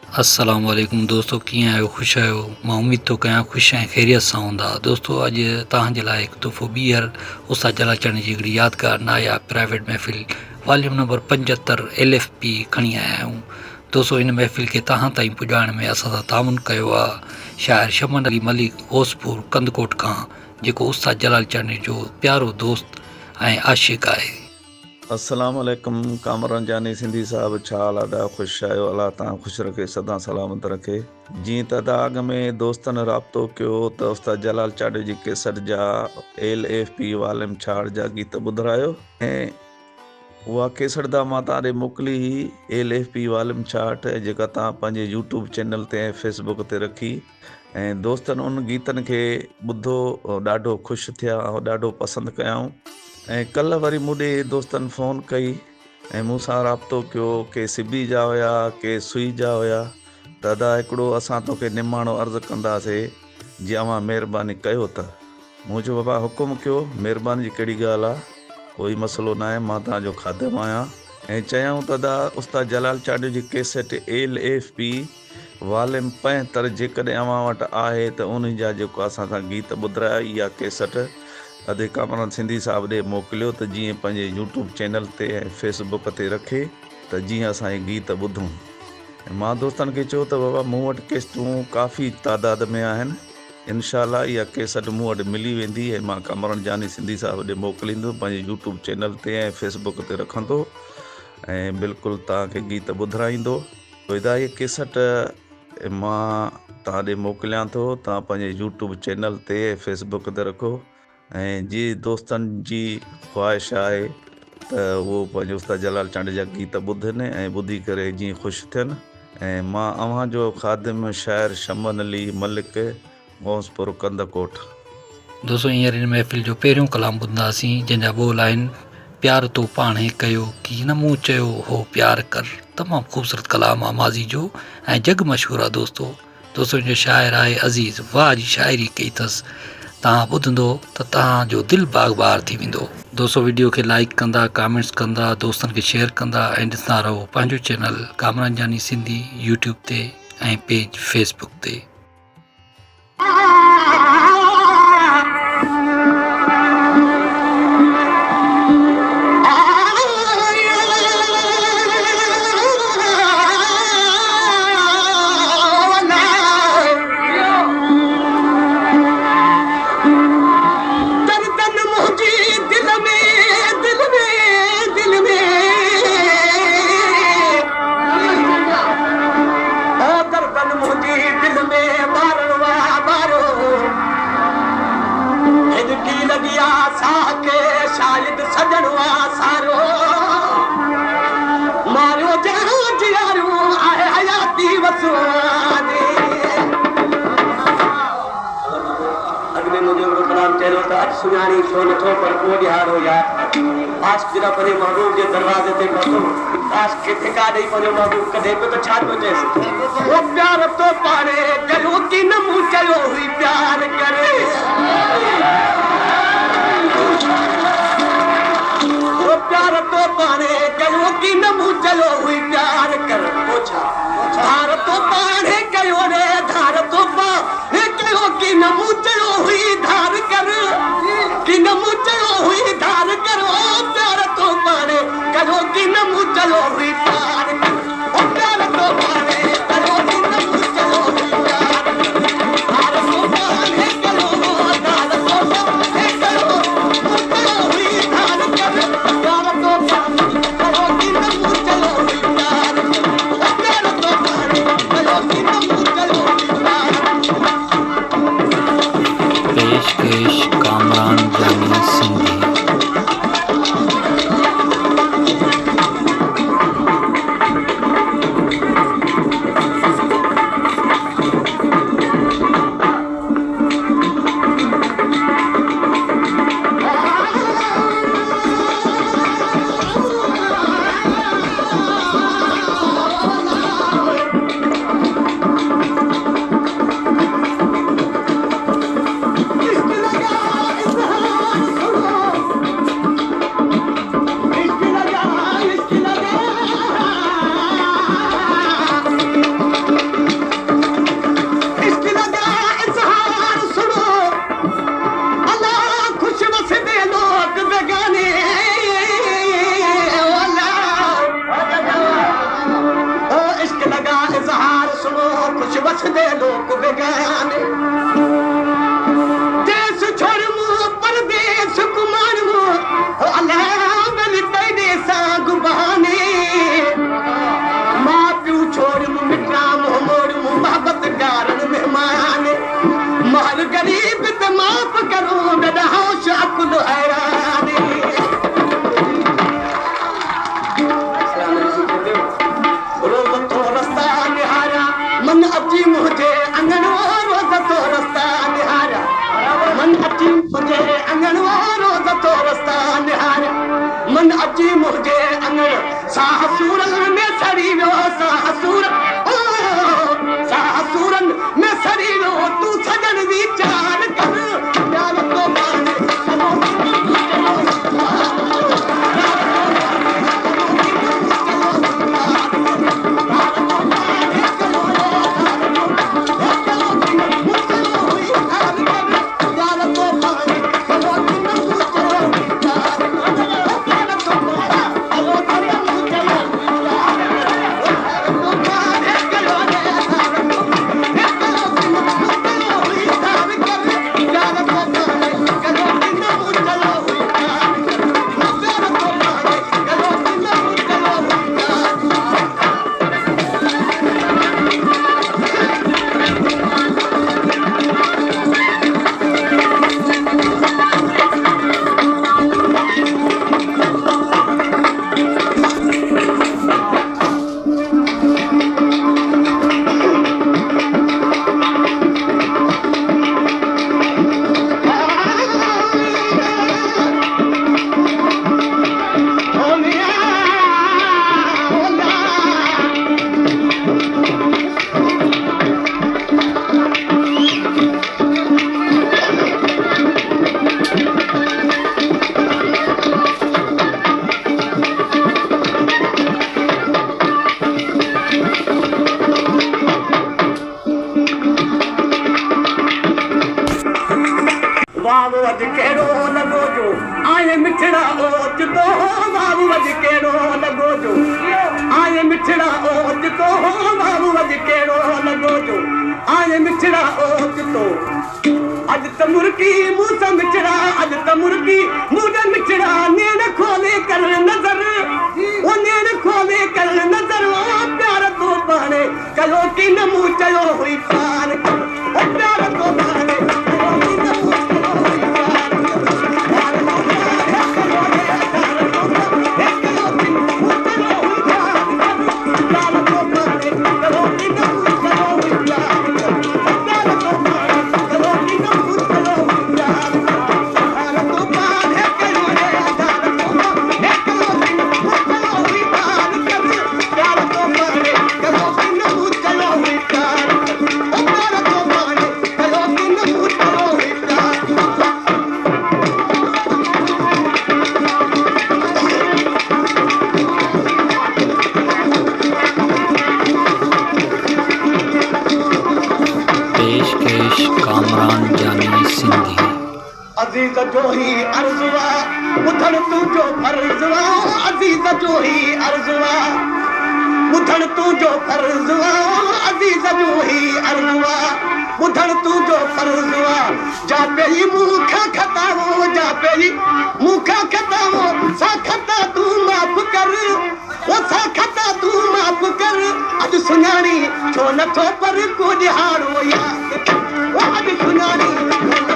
अस्सलाम वालेकुम दोस्तों, कीअं आहियो? ख़ुशि आहियो? मां उमेद थो कयां ख़ुशि ऐं ख़ैरियत सां हूंदा। दोस्तों, अॼु तव्हांजे लाइ हिकु तोहफ़ो ॿीहर उस्ताद जलाल चांदनी जी हिकिड़ी यादगार नायाब प्राइवेट महफ़िल वॉल्यूम नंबर 75 LFP खणी आया आहियूं। दोस्तों, इन महफ़िल खे तव्हां ताईं पुॼाइण में असां सां तामुन कयो आहे शाइर शमन अली मलिक होसपुर कंदकोट खां, जेको उस्ताद जलाल चांदनी जो प्यारो दोस्त ऐं आशिक़ आहे। अस्सलाम वालेकुम कामरान जानी सिंधी साहब, छा हाल आहे? ख़ुशि आहियो? अलाह तव्हां ख़ुशि रखे, सदा सलामत रखे। जीअं त तव्हां अॻ में दोस्तनि राब्तो कयो त उस्ताद जलाल चांदनी जी केसट जा LFP वॉल्यूम 66 जा गीत ॿुधायो, ऐं उहा केसट दा मां तव्हां ॾे मोकिली हुई LFP वॉल्यूम 66, जेका तव्हां पंहिंजे यूट्यूब चैनल ते ऐं फेसबुक ते रखी, ऐं दोस्तनि उन गीतनि खे ॿुधो, ॾाढो ख़ुशि थिया ऐं ॾाढो पसंदि कयाऊं। ऐं कल्ह वरी मूंॾे दोस्तनि फ़ोन कई ऐं मूंसां राब्तो कयो, के सिबी जा हुया, के सुई जा हुया। दादा, हिकिड़ो असां तोखे निमाणो अर्ज़ु कंदासीं, जे अव्हां महिरबानी कयो त। मूं चयो, बाबा हुकुम कयो, महिरबानी जी कहिड़ी ॻाल्हि आहे, कोई मसइलो न आहे, मां तव्हांजो ख़ादिम आहियां। ऐं चयऊं दादा, उस्ताद जलाल चांदनी जी केसट LFP वॉल्यूम 75 जेकॾहिं अव्हां वटि आहे त उन जा जेको असां सां गीत ॿुधाया, इहा केसट अधे कामरान सिंधी साहब ॾे मोकिलियो त जीअं पंहिंजे यूट्यूब चैनल ते ऐं फेसबुक ते रखे, त जीअं असां इहे गीत ॿुधूं। ऐं मां दोस्तनि खे चयो त बाबा, मूं वटि केसटूं काफ़ी तादाद में आहिनि, इनशाला इहा केसट मूं वटि मिली वेंदी ऐं मां कामरान जानी सिंधी साहब ॾे मोकिलींदुमि, पंहिंजे यूट्यूब चैनल ते ऐं फेसबुक ते रखंदो ऐं बिल्कुलु तव्हांखे गीत ॿुधाईंदो। इहा केसट मां तव्हां ॾे मोकिलियां थो, तव्हां पंहिंजे यूट्यूब चैनल ते फेसबुक ते रखो। ऐं जीअं दोस्तनि जी ख़्वाहिश आहे त उहो पंहिंजे उस्ताद जलाल चांदनी जा गीत ॿुधनि ऐं ॿुधी करे जीअं ख़ुशि थियनि। ऐं मां अव्हांजो ख़ादिम शाइर शमन अली मलिक, होसपुर कंदकोट। दोस्तों, हींअर हिन महफ़िल जो पहिरियों कलाम ॿुधंदासीं, जंहिंजा ॿोल आहिनि: प्यार तो पाणे कयो की न मूं चयो हो प्यार कर। तमामु ख़ूबसूरत कलाम आहे माज़ी जो ऐं जग मशहूरु आहे। दोस्तों जो शाइर आहे अज़ीज़, वाह जी शाइरी कई अथसि। तव्हां ॿुधंदो त तव्हांजो दिलि बाग़बार थी वेंदो। दोस्तों, वीडियो खे लाइक कंदा, कमेंट्स कंदा, दोस्तनि खे शेयर कंदा ऐं ॾिसंदा रहो पंहिंजो चैनल कामरान जानी सिंधी यूट्यूब ते ऐं पेज फेसबुक ते। सुञाणी छो नथो पर को ॾियारो यार, आशिक़ जॾहिं पंहिंजे महबूब जे दरवाज़े ते पहुतो, आशिक़ खे धिका ॾेई पंहिंजो महबूब कढे पियो त छा थो चएसि? ओ प्यार तो पाणे कयो की न मूं चयो हुई प्यार करे। ओ प्यार तो पाणे कयो की न मूं चयो हुई प्यार कर। पोछा धार तो पाणे कयो रे, धार तो पाणे कयो की न मूं चयो हुई धार कर, की न मूं चयो हुई धार कर। ओ प्यार तो पाणे कयो की न मूं चयो हुई प्यार कर। ओ प्यार तो पाणे कयो की न मूं चयो हुई प्यार कर। धार तो पाणे कयो, धार तो पाणे कयो, मूं चयो हुई धार कर। प्यार तो पाणे कयो की न मूं चयो हुई प्यार कर। ओ प्यार खुश वसदे लोक बेगाने देश छोड़ मुँह परदेश कुमार मुँह अल्लाह बलि तेरे साग बहाने माँ प्यू छोड़ मुँह मिट्रा मुँह मोड़ मुँह मोहब्बत कारण मेहमान मार गरीब ते माफ करो मेरा होश अकुल हैरान रोज तो रास्ता निहारा मन अची मुझे अंगनो रोज तो रास्ता निहारा मन अची मुझे अंगनो रोज तो रास्ता निहारा मन अची मुझे अंगन साह सूरन में सड़ी वो साह सूरन में सड़ी वो तू सजन विचार कर प्यार तो माने बाबू अज केड़ो लगो जो आए मिठड़ा ओच तो बाबू अज केड़ो लगो जो आए मिठड़ा ओच तो बाबू अज केड़ो लगो जो आए मिठड़ा ओच तो अज त मुर्गी मुंह से मिठड़ा अज त मुर्गी मुंह से मिठड़ा नेड़ खोले कर नजर वो नेड़ खोले कर नजर वो प्यार तो पाने कलो की नमू चलो हुई पान ओ प्यार तो पाने पेशकश कामरान जानी सिंधी अजीज जो ही अर्जुआ बुधन तू जो फर्जुआ अजीज जो ही अर्जुआ बुधन तू जो फर्जुआ अजीज जो ही अर्जुआ बुधन तू जो फर्जुआ जा पेई मुखा खतावो जा पेई मुखा खतावो सा खता तू माफ कर वो सा खता तू माफ कर अज सुनानी छो नथो पर को दिहाड़ो याद वो अज सुनानी